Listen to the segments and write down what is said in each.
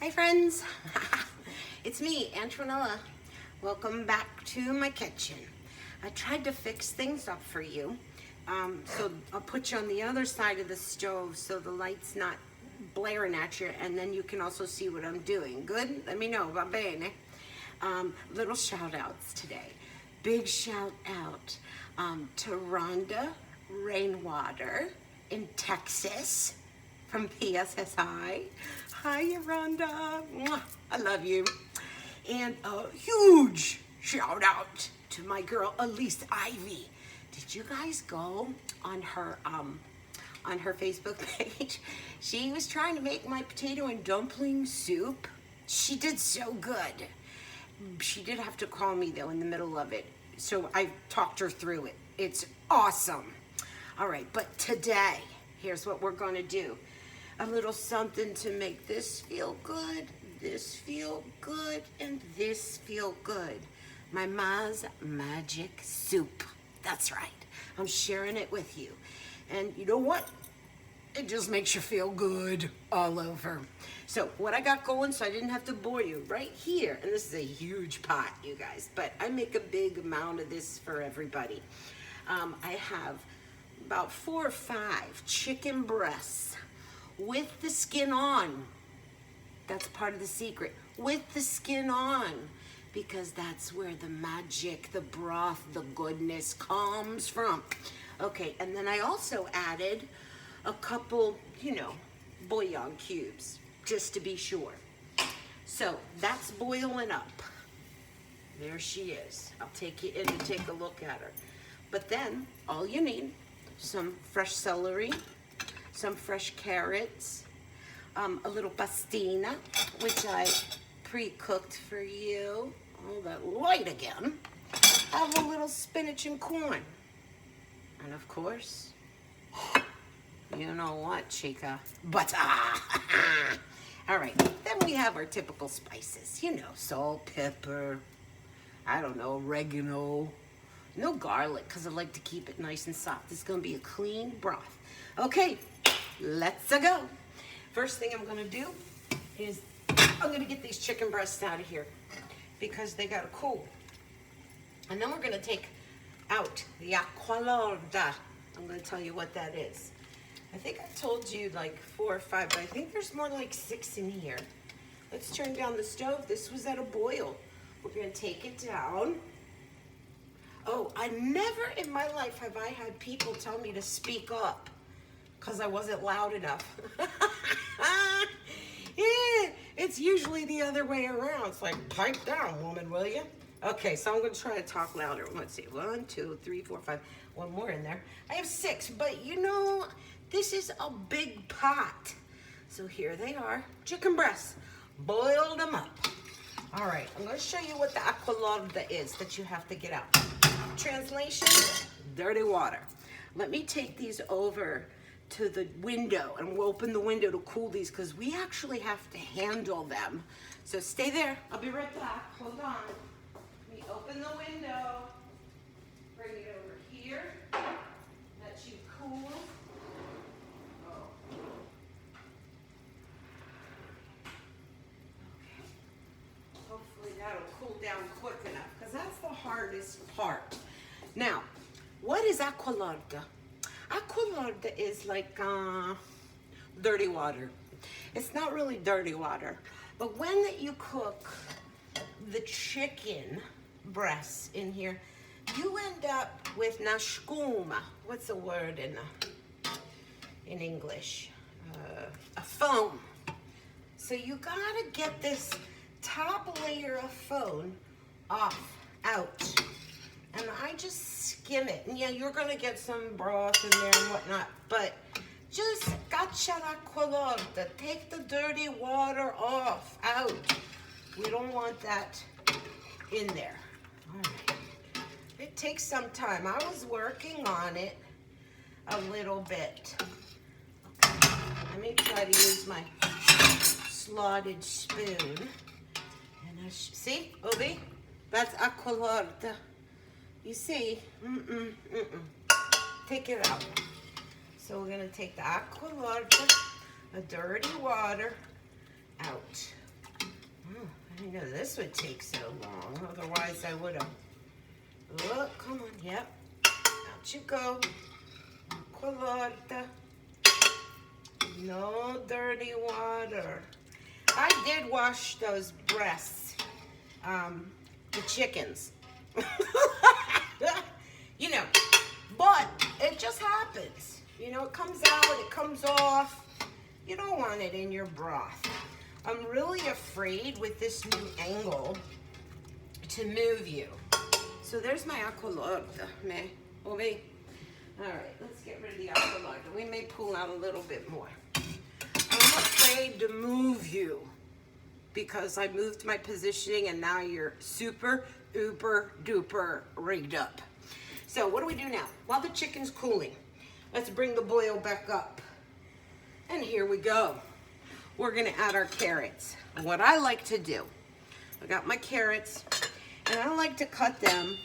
Hi friends, it's me, Antonella. Welcome back to my kitchen. I tried to fix things up for you. So I'll put you on the other side of the stove so the light's not blaring at you, and then you can also see what I'm doing. Good? Let me know. Va bene. Little shout outs today. Big shout out to Rhonda Rainwater in Texas from PSSI. Hi, Rhonda. Mwah. I love you. And a huge shout out to my girl Elise Ivy. Did you guys go on her Facebook page? She was trying to make my potato and dumpling soup. She did so good. She did have to call me though in the middle of it, so I talked her through it. It's awesome. All right, but today, here's what we're gonna do. A little something to make this feel good, this feel good, and this feel good. My Ma's Magic Soup. That's right. I'm sharing it with you. And you know what? It just makes you feel good all over. So what I got going, so I didn't have to bore you, right here, and this is a huge pot, you guys, but I make a big amount of this for everybody. I have about 4 or 5 chicken breasts with the skin on. That's part of the secret. With the skin on, because that's where the magic, the broth, the goodness comes from. Okay, and then I also added a couple, bouillon cubes, just to be sure. So that's boiling up. There she is. I'll take you in and take a look at her. But then all you need, some fresh celery, some fresh carrots, a little pastini, which I pre-cooked for you. Oh, that light again. Have a little spinach and corn. And of course, you know what, chica? Butter. All right, then we have our typical spices. Salt, pepper, I don't know, oregano. No garlic, because I like to keep it nice and soft. It's going to be a clean broth. Okay, let's go. First thing I'm going to do is I'm going to get these chicken breasts out of here because they got to cool. And then we're going to take out the acqua lorda. I'm going to tell you what that is. I think I told you like 4 or 5, but I think there's more like 6 in here. Let's turn down the stove. This was at a boil. We're going to take it down. Oh, I never in my life have I had people tell me to speak up because I wasn't loud enough. Yeah, it's usually the other way around. It's like, pipe down, woman, will you? Okay, so I'm going to try to talk louder. Let's see. 1, 2, 3, 4, 5. One more in there. I have 6, but this is a big pot. So here they are. Chicken breasts. Boiled them up. All right, I'm going to show you what the acqua lorda is that you have to get out. Translation, dirty water. Let me take these over to the window and we'll open the window to cool these because we actually have to handle them. So stay there. I'll be right back. Hold on. Let me open the window. Bring it over here. Let you cool. Oh. Okay. Hopefully that'll cool down quick enough because that's the hardest part. Now, what is acqua lorda? Acqua lorda is like dirty water. It's not really dirty water, but when you cook the chicken breasts in here, you end up with nascuma. What's the word in English? A foam. So you gotta get this top layer of foam out. And I just skim it. And yeah, you're gonna get some broth in there and whatnot, but just caccia l'acqua lorda. Take the dirty water out. We don't want that in there. All right. It takes some time. I was working on it a little bit. Okay. Let me try to use my slotted spoon. And see, Obi? That's acqua lorda. You see, take it out. So we're gonna take the acqua lorda, the dirty water, out. Oh, I didn't know this would take so long. Otherwise, I would have. Oh, come on. Yep. Out you go. Colada. No dirty water. I did wash those breasts. The chickens. You know, but it just happens. You know, it comes out, it comes off. You don't want it in your broth. I'm really afraid with this new angle to move you. So there's my accolade, me. All right, let's get rid of the accolade. We may pull out a little bit more. I'm afraid to move you because I moved my positioning and now you're super, uber, duper rigged up. So what do we do now? While the chicken's cooling, let's bring the boil back up. And here we go. We're gonna add our carrots. What I like to do, I got my carrots, and I like to cut them,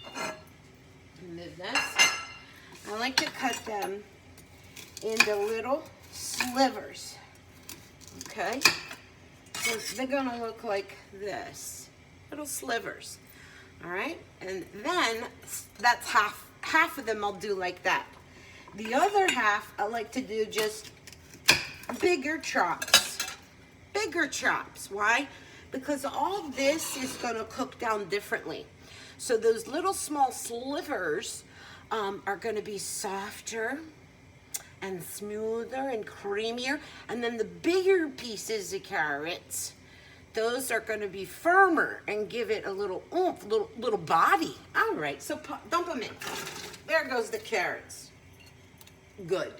move this, I like to cut them into little slivers, okay? So they're gonna look like this, little slivers, all right? And then that's half of them I'll do like that. The other half I like to do just bigger chops. Bigger chops. Why? Because all this is going to cook down differently. So those little small slivers are going to be softer and smoother and creamier. And then the bigger pieces of carrots, those are going to be firmer and give it a little oomph, little body. All right, so dump them in. There goes the carrots. Good.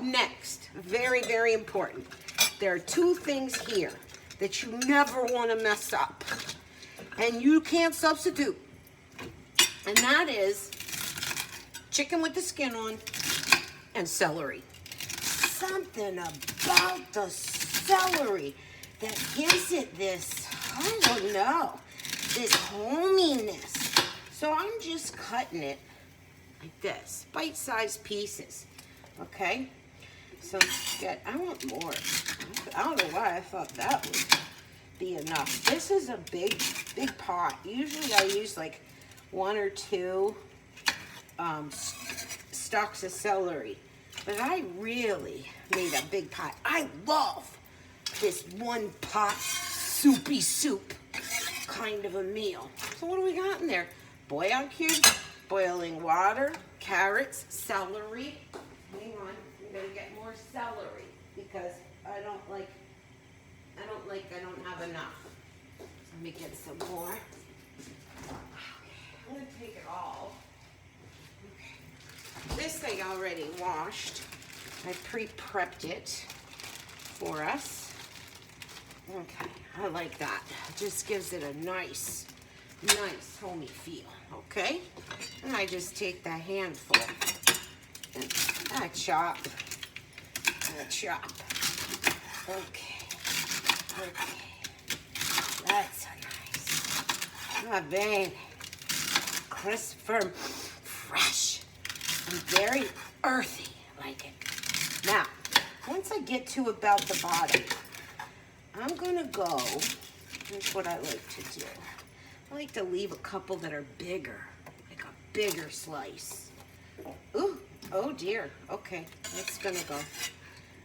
Next, very, very important. There are two things here that you never want to mess up. And you can't substitute. And that is chicken with the skin on and celery. Something about the celery that gives it this, I don't know, this hominess. So I'm just cutting it like this, bite-sized pieces, okay? So I want more. I don't know why I thought that would be enough. This is a big pot. Usually I use like 1 or 2 stalks of celery, but I really made a big pot. I love this one pot soupy soup kind of a meal. So what do we got in there? Bouillon cubes, boiling water, carrots, celery. Hang on, I'm gonna get more celery because I don't have enough. So let me get some more. I'm gonna take it all. Okay. This I already washed. I pre-prepped it for us. Okay, I like that. It just gives it a nice homey feel, okay? And I just take that handful and I chop. Okay. That's so nice. Ah, bene. Crisp, firm, fresh, and very earthy, like it. Now, once I get to about the bottom, I'm gonna go, here's what I like to do. I like to leave a couple that are bigger, like a bigger slice. Ooh, oh dear, okay, that's gonna go.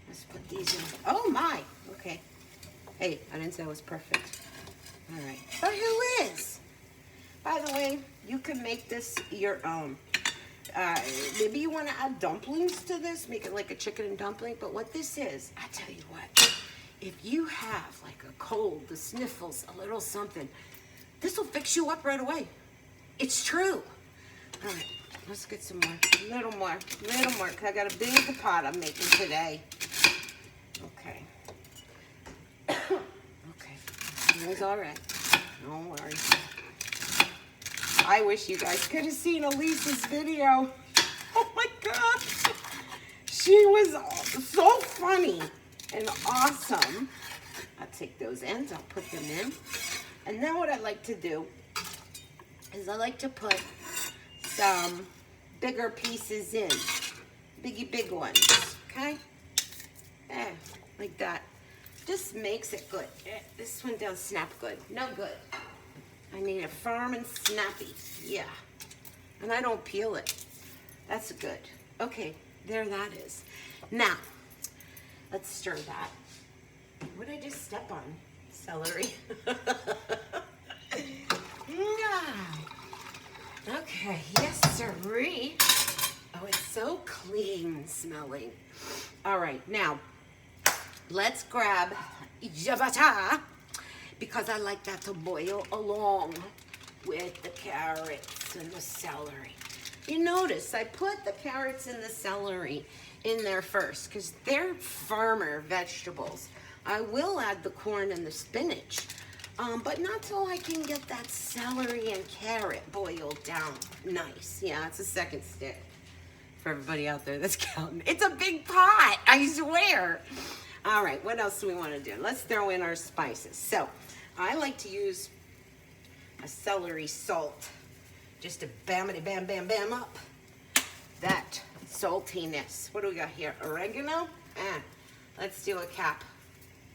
Let's put these in. Oh my, okay. Hey, I didn't say it was perfect. All right, but who is? By the way, you can make this your own. Maybe you want to add dumplings to this, make it like a chicken and dumpling, but what this is, I tell you what, if you have like a cold, the sniffles, a little something, this will fix you up right away. It's true. All right, let's get some more, a little more, because I got a big pot I'm making today. Okay. Okay, it's all right. Don't worry. I wish you guys could have seen Elise's video. Oh my God. She was so funny and awesome. I'll take those ends, I'll put them in. And then what I like to do is I like to put some bigger pieces in. Big ones, okay? Yeah, like that. Just makes it good. This one don't snap good. No good. I need it firm and snappy. Yeah. And I don't peel it. That's good. Okay, there that is. Now, let's stir that. What did I just step on? Celery. Okay, yes, sirree. Oh, it's so clean smelling. All right, now, let's grab ciabatta, because I like that to boil along with the carrots and the celery. You notice I put the carrots and the celery in there first because they're firmer vegetables. I will add the corn and the spinach, but not till I can get that celery and carrot boiled down nice. Yeah, it's a second stick for everybody out there that's counting. It's a big pot, I swear. All right, what else do we want to do? Let's throw in our spices. So I like to use a celery salt, just to bam-a-de bam bam bam up that saltiness. What do we got here? Oregano? Let's do a cap.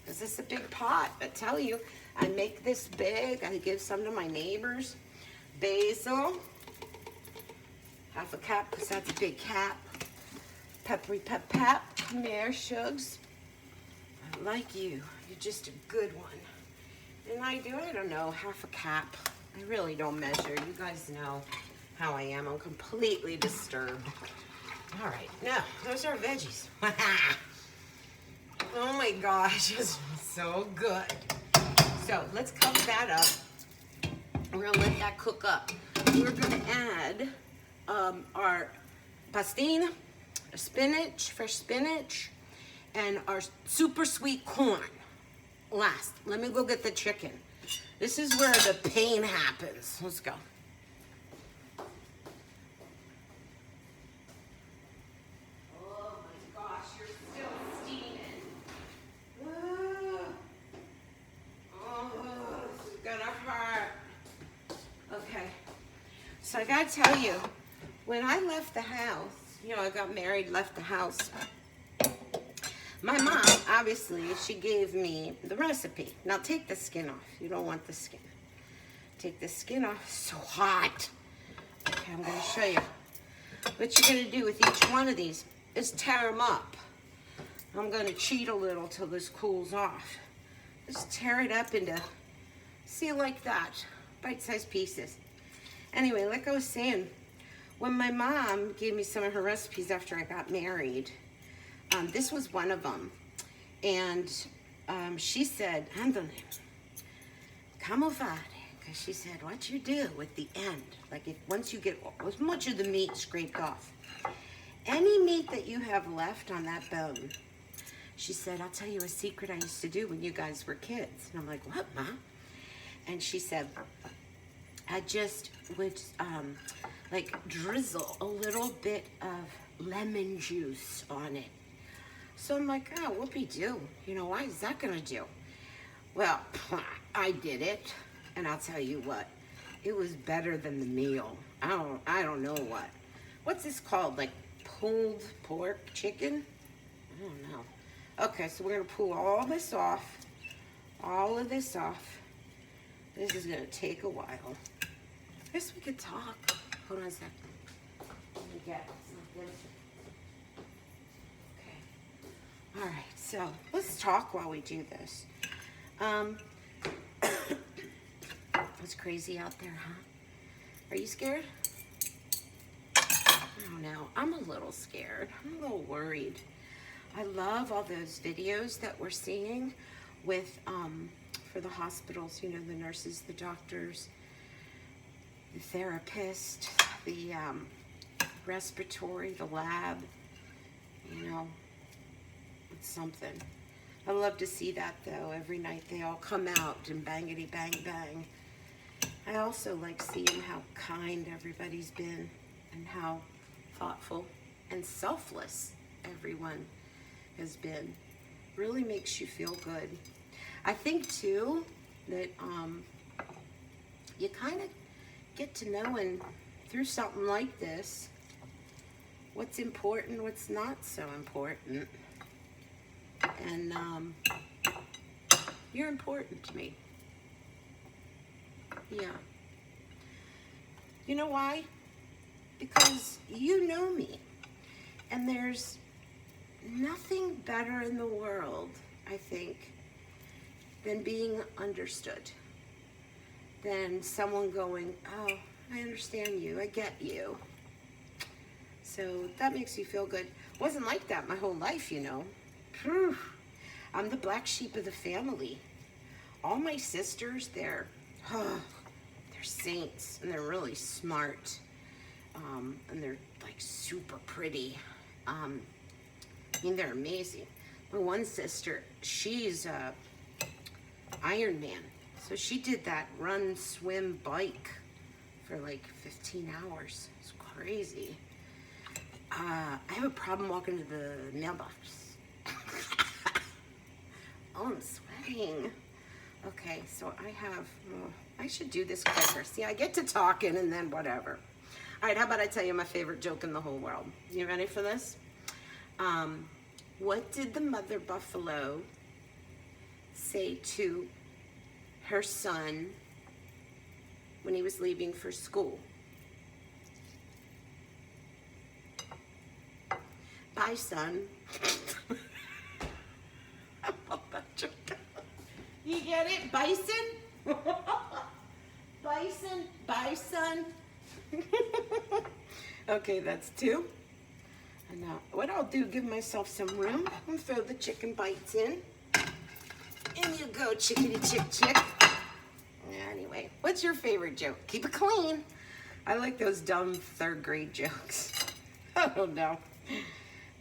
This is a big pot. I tell you, I make this big. I give some to my neighbors. Basil, half a cap because that's a big cap. Peppery pep pep. Come here, Shugs. I like you. You're just a good one. And I don't know, half a cap. I really don't measure. You guys know how I am. I'm completely disturbed. All right, now, those are veggies. Oh my gosh, it's so good. So let's cover that up. We're gonna let that cook up. We're gonna add our pastini, spinach, fresh spinach, and our super sweet corn. Last, let me go get the chicken. This is where the pain happens. Let's go. Oh my gosh, you're still steaming. Oh, this is gonna hurt. Okay, so I gotta tell you, when I left the house, I got married, left the house, my mom, obviously, she gave me the recipe. Now take the skin off. You don't want the skin. Take the skin off. It's so hot. Okay, I'm going to show you. What you're going to do with each one of these is tear them up. I'm going to cheat a little till this cools off. Just tear it up into, see, like that, bite-sized pieces. Anyway, like I was saying, when my mom gave me some of her recipes after I got married, this was one of them, and she said, "Ándale, como fare?" Because she said, "What you do with the end, like once you get as much of the meat scraped off, any meat that you have left on that bone," she said, "I'll tell you a secret I used to do when you guys were kids." And I'm like, "What, Ma?" And she said, "I just would like drizzle a little bit of lemon juice on it." So I'm like, "Oh, whoopee-doo. Why is that gonna do?" Well, I did it, and I'll tell you what, it was better than the meal. I don't know what. What's this called? Like pulled pork chicken? I don't know. Okay, so we're gonna pull all this off. All of this off. This is gonna take a while. I guess we could talk. Hold on a second. Let me get something. All right, so let's talk while we do this. It's crazy out there, huh? Are you scared? I don't know. I'm a little scared. I'm a little worried. I love all those videos that we're seeing with, for the hospitals, the nurses, the doctors, the therapist, the respiratory, the lab, It's something. I love to see that, though. Every night they all come out and bangity bang bang. I also like seeing how kind everybody's been and how thoughtful and selfless everyone has been. Really makes you feel good. I think, too, that you kind of get to know, and through something like this, what's important, what's not so important. And You're important to me. Yeah. You know why? Because you know me. And there's nothing better in the world, I think, than being understood. Than someone going, oh, I understand you, I get you. So that makes me feel good. Wasn't like that my whole life, you know. Phew. I'm the black sheep of the family. All my sisters, they're saints, and they're really smart, and they're like super pretty. I mean, they're amazing. My one sister, she's Iron Man, so she did that run, swim, bike for like 15 hours. It's crazy. I have a problem walking to the mailbox. Oh, I'm sweating. Okay, so I should do this quicker. See, I get to talking and then whatever. All right, how about I tell you my favorite joke in the whole world? You ready for this? What did the mother buffalo say to her son when he was leaving for school? Bye, son. I love that joke. You get it? Bison? Bison? Bison? Okay, that's two. And now, what I'll do, give myself some room and throw the chicken bites in. In you go, chickity chick chick. Anyway, what's your favorite joke? Keep it clean. I like those dumb third grade jokes. I don't know.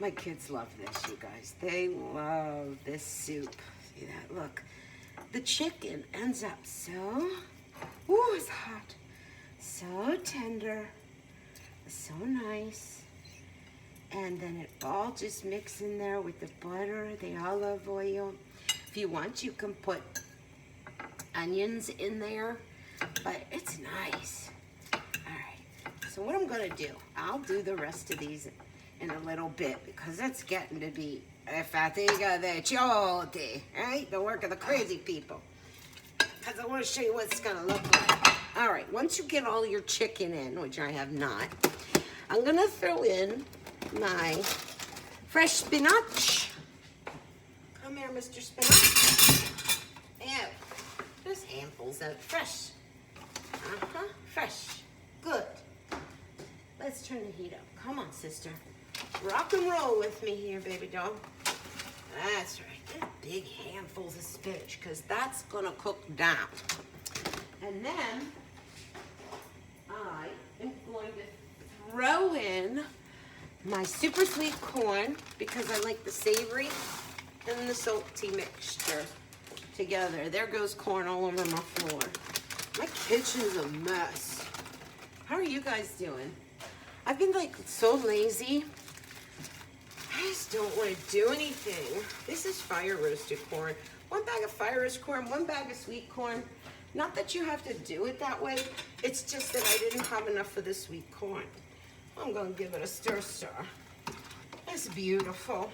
My kids love this, you guys. They love this soup. See that? Look. The chicken ends up so, ooh, it's hot. So tender. So nice. And then it all just mixes in there with the butter, the olive oil. If you want, you can put onions in there, but it's nice. All right, so what I'm gonna do, I'll do the rest of these in a little bit because it's getting to be fatiga de chote, right? The work of the crazy people. Because I want to show you what it's gonna look like. All right, once you get all your chicken in, which I have not, I'm gonna throw in my fresh spinach. Come here, Mr. Spinach. And there's handfuls of fresh. Fresh. Good. Let's turn the heat up. Come on, sister. Rock and roll with me here, baby doll. That's right. There's big handfuls of spinach because that's gonna cook down. And then I am going to throw in my super sweet corn because I like the savory and the salty mixture together. There goes corn all over my floor. My kitchen's a mess. How are you guys doing? I've been like so lazy. I just don't want to do anything. This is fire roasted corn. One bag of fire roasted corn, one bag of sweet corn. Not that you have to do it that way. It's just that I didn't have enough of the sweet corn. I'm going to give it a stir. It's beautiful.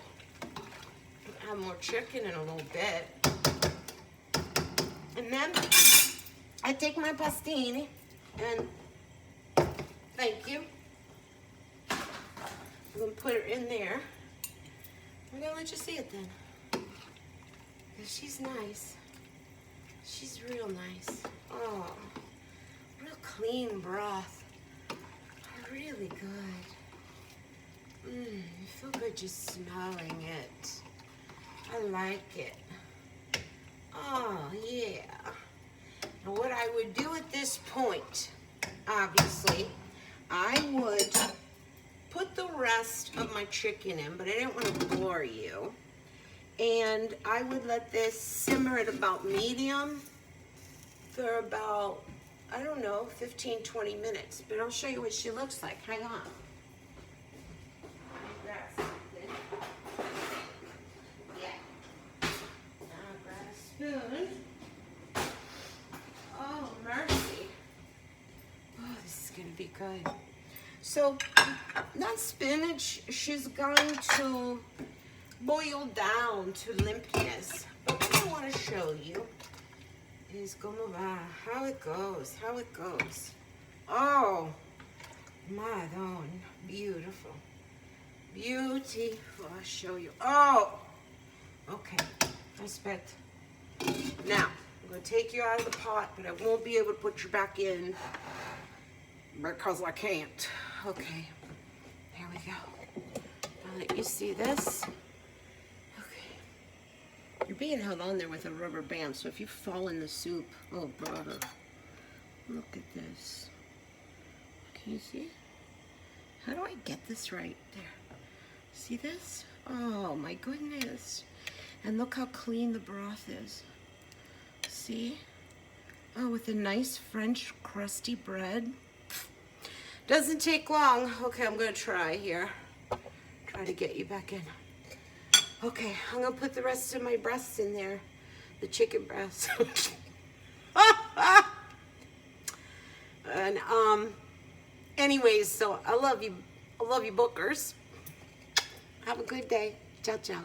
I'll have more chicken in a little bit. And then I take my pastini and thank you. I'm going to put her in there. I'm going to let you see it then. Because she's nice. She's real nice. Oh, real clean broth. Really good. You feel good just smelling it. I like it. Oh, yeah. Now what I would do at this point, obviously, I would put the rest of my chicken in, but I didn't want to bore you. And I would let this simmer at about medium for about, I don't know, 15, 20 minutes. But I'll show you what she looks like. Hang on. Grab something. Yeah. Now grab a spoon. Oh, mercy. Oh, this is going to be good. So that spinach, she's going to boiled down to limpness. But what I want to show you is como va, how it goes, Oh, madon, beautiful, beautiful. I'll show you. Oh, okay, aspetta. Now, I'm going to take you out of the pot, but I won't be able to put you back in because I can't. Okay, there we go. I'll let you see this. Okay. You're being held on there with a rubber band, so if you fall in the soup, oh brother, look at this. Can you see? How do I get this right? There. See this? Oh my goodness. And look how clean the broth is. See? Oh, with a nice French crusty bread. Doesn't take long. Okay, I'm gonna try here. Try to get you back in. Okay, I'm gonna put the rest of my breasts in there. The chicken breasts. And anyways, so I love you bookers. Have a good day. Ciao, ciao.